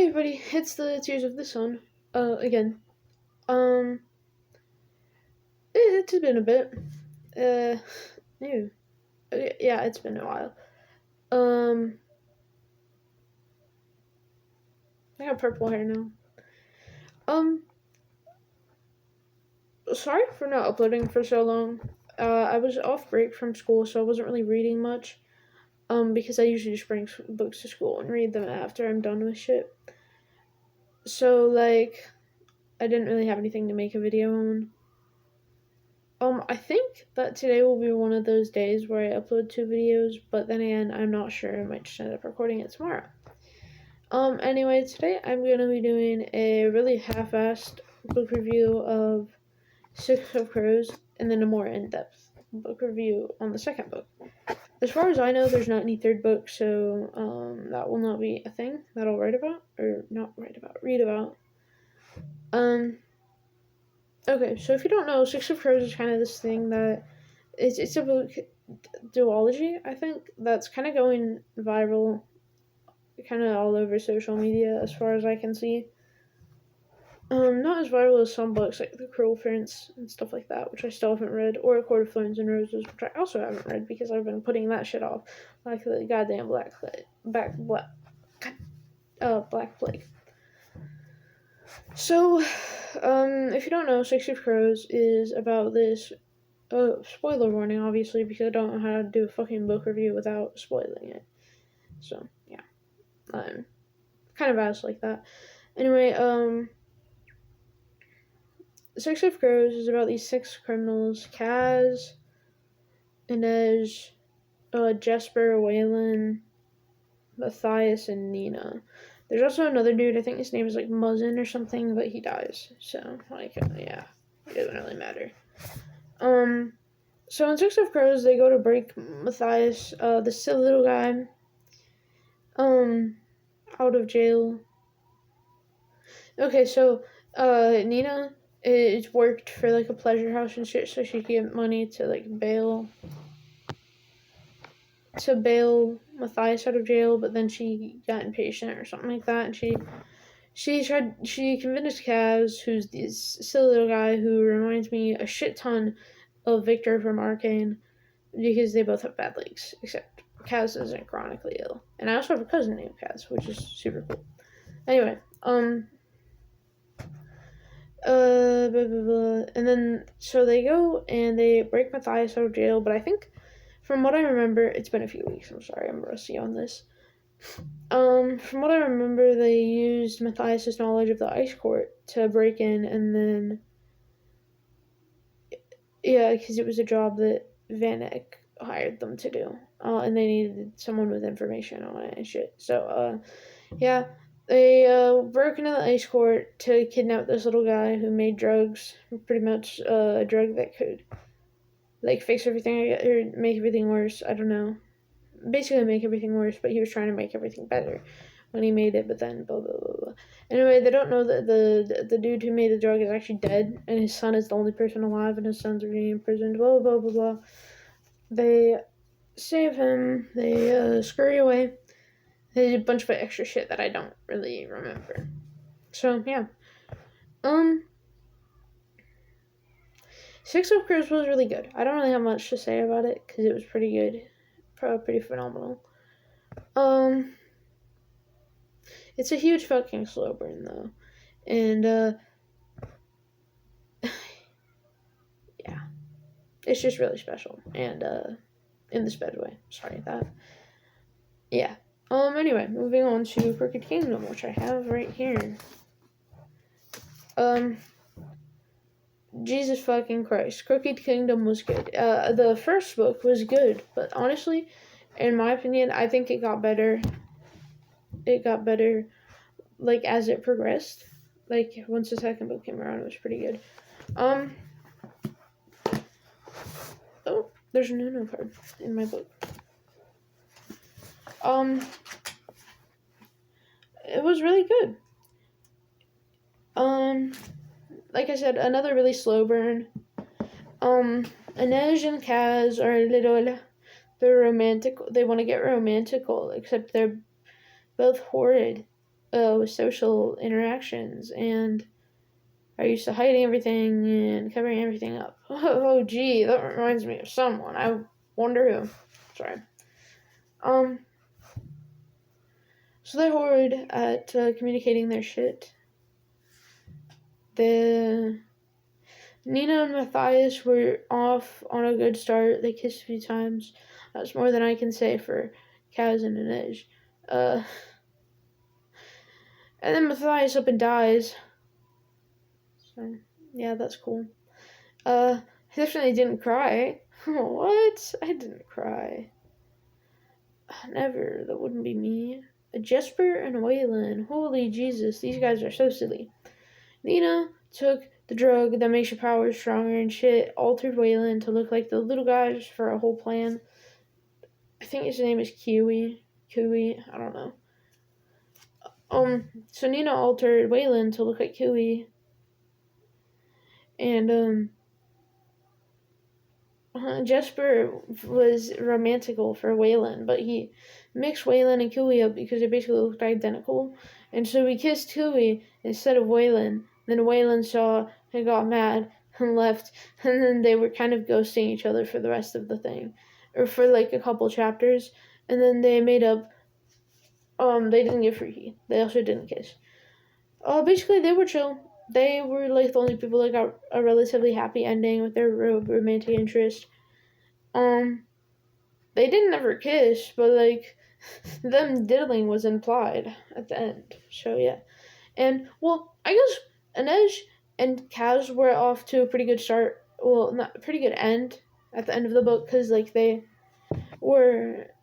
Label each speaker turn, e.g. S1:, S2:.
S1: Hey everybody, it's the Tears of the Sun. Again. Um, it's been a bit. Uh, Ew. Yeah, it's been a while. Um, I got purple hair now. Um, Sorry for not uploading for so long. I was off break from school, so I wasn't really reading much. Because I usually just bring books to school and read them after I'm done with shit. So, like, I didn't really have anything to make a video on. I think that today will be one of those days where I upload 2 videos, but then again, I'm not sure. I might just end up recording it tomorrow. Anyway, today I'm gonna be doing a really half-assed book review of Six of Crows, and then a more in-depth book review on the second book. As far as I know, there's not any third book, so that will not be a thing that I'll write about, or not write about, read about. Okay, so if you don't know, Six of Crows is kind of this thing that it's a book duology, I think, that's kind of going viral, kind of all over social media as far as I can see. Not as viral as some books like The Cruel Prince and stuff like that, which I still haven't read, or A Court of Thorns and Roses, which I also haven't read because I've been putting that shit off, like the goddamn Black Plague. So, if you don't know, Six of Crows is about this. Spoiler warning, obviously, because I don't know how to do a fucking book review without spoiling it. So, yeah. Kind of ass like that. Anyway, Six of Crows is about these 6 criminals: Kaz, Inej, Jesper, Waylon, Matthias, and Nina. There's also another dude, I think his name is like Muzzin or something, but he dies. So, yeah, it doesn't really matter. So in Six of Crows, they go to break Matthias, the silly little guy, out of jail. Okay, so, Nina is worked for, like, a pleasure house and shit, so she could get money to, like, bail Matthias out of jail, but then she got impatient or something like that, and she convinced Kaz, who's this silly little guy who reminds me a shit ton of Victor from Arcane, because they both have bad legs, except Kaz isn't chronically ill. And I also have a cousin named Kaz, which is super cool. Anyway, blah, blah, blah. And then, so they go and they break Matthias out of jail, but I think, from what I remember, it's been a few weeks, I'm sorry, I'm rusty on this. From what I remember, they used Matthias's knowledge of the ice court to break in, and then, yeah, because it was a job that Vanek hired them to do, and they needed someone with information on it and shit. So, yeah, they broke into the ice court to kidnap this little guy who made drugs, pretty much a drug that could, like, fix everything or make everything worse. I don't know. Basically make everything worse, but he was trying to make everything better when he made it, but then blah, blah, blah, blah. Anyway, they don't know that the dude who made the drug is actually dead, and his son is the only person alive, and his son's being imprisoned, blah, blah, blah, blah. They save him, they scurry away. They did a bunch of extra shit that I don't really remember. So, yeah. Six of Crows was really good. I don't really have much to say about it, because it was pretty good. Probably pretty phenomenal. It's a huge fucking slow burn, though. And, yeah. It's just really special. And, in this bad way. Sorry, that. Yeah. Anyway, moving on to Crooked Kingdom, which I have right here. Jesus fucking Christ. Crooked Kingdom was good. The first book was good, but honestly, in my opinion, I think it got better. It got better, like, as it progressed. Like, once the second book came around, it was pretty good. Oh, there's an Uno card in my book. It was really good. Like I said, another really slow burn. Inej and Kaz are they're romantic, they want to get romantical, except they're both horrid. with social interactions, and are used to hiding everything and covering everything up. Oh, gee, that reminds me of someone. I wonder who. Sorry. So they're horrid at communicating their shit. The Nina and Matthias were off on a good start. They kissed a few times. That's more than I can say for Kaz and Inej. And then Matthias up and dies. So, yeah, that's cool. I definitely didn't cry. What? I didn't cry. Never. That wouldn't be me. Jesper and Waylon. Holy Jesus, these guys are so silly. Nina took the drug that makes your powers stronger and shit, altered Waylon to look like the little guys for a whole plan. I think his name is Kiwi. I don't know. So Nina altered Waylon to look like Kiwi. And, Jesper was romantical for Waylon, but he mixed Waylon and Kiwi up because they basically looked identical. And so he kissed Kiwi instead of Waylon. Then Waylon saw and got mad and left, and then they were kind of ghosting each other for the rest of the thing, or for like a couple chapters, and then they made up. They didn't get freaky. They also didn't kiss. Basically they were chill. They were like the only people that got a relatively happy ending with their romantic interest. They didn't ever kiss, but like them diddling was implied at the end. So yeah. And well, I guess Inej and Kaz were off to a pretty good start. Well, not a pretty good end at the end of the book because like they were